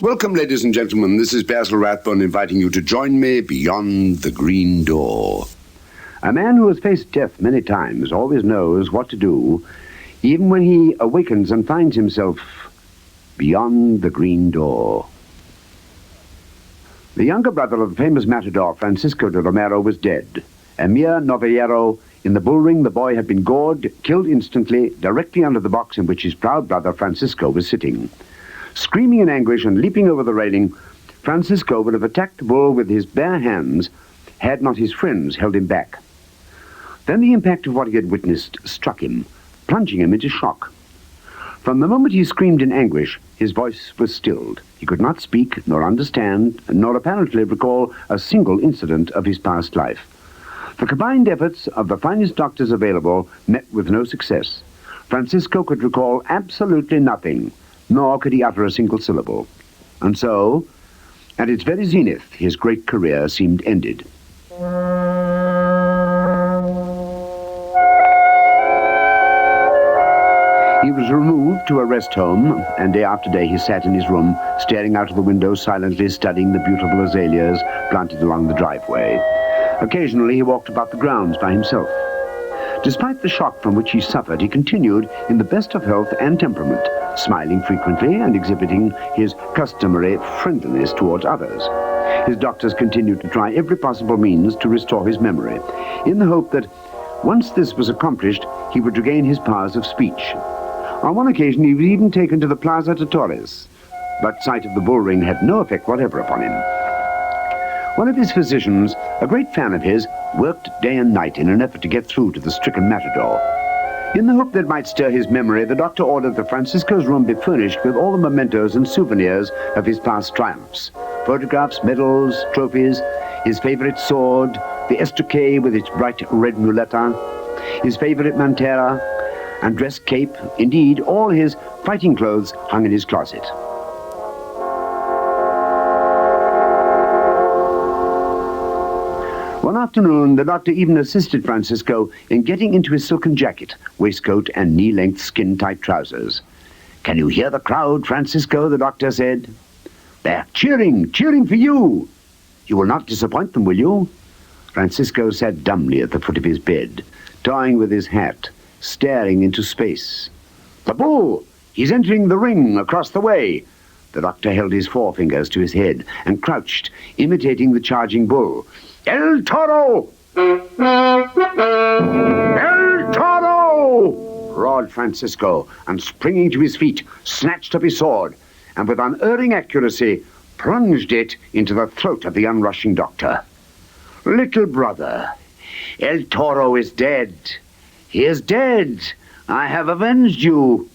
Welcome, ladies and gentlemen. This is Basil Rathbone inviting you to join me beyond the green door. A man who has faced death many times always knows what to do, even when he awakens and finds himself beyond the green door. The younger brother of the famous Matador, Francisco de Romero, was dead. A mere novillero in the bull ring, the boy had been gored, killed instantly, directly under the box in which his proud brother Francisco was sitting. Screaming in anguish and leaping over the railing, Francisco would have attacked the bull with his bare hands had not his friends held him back. Then the impact of what he had witnessed struck him, plunging him into shock. From the moment he screamed in anguish, his voice was stilled. He could not speak, nor understand, nor apparently recall a single incident of his past life. The combined efforts of the finest doctors available met with no success. Francisco could recall absolutely nothing, nor could he utter a single syllable. And so, at its very zenith, his great career seemed ended. He was removed to a rest home, and day after day he sat in his room, staring out of the window, silently studying the beautiful azaleas planted along the driveway. Occasionally he walked about the grounds by himself. Despite the shock from which he suffered, he continued in the best of health and temperament, smiling frequently and exhibiting his customary friendliness towards others. His doctors continued to try every possible means to restore his memory, in the hope that once this was accomplished, he would regain his powers of speech. On one occasion, he was even taken to the Plaza de Toros, but sight of the bull ring had no effect whatever upon him. One of his physicians, a great fan of his, worked day and night in an effort to get through to the stricken Matador. In the hope that it might stir his memory, the doctor ordered that Francisco's room be furnished with all the mementos and souvenirs of his past triumphs. Photographs, medals, trophies, his favorite sword, the estoquet with its bright red muleta, his favorite mantera, and dress cape, indeed, all his fighting clothes hung in his closet. One afternoon, the doctor even assisted Francisco in getting into his silken jacket, waistcoat, and knee-length skin-tight trousers. "Can you hear the crowd, Francisco?" the doctor said. "They're cheering for you. You will not disappoint them, will you?" Francisco sat dumbly at the foot of his bed, toying with his hat, staring into space. "The bull! He's entering the ring across the way." The doctor held his forefingers to his head and crouched, imitating the charging bull. "El Toro! El Toro!" roared Francisco, and springing to his feet, snatched up his sword, and with unerring accuracy, plunged it into the throat of the unrushing doctor. "Little brother, El Toro is dead. He is dead. I have avenged you.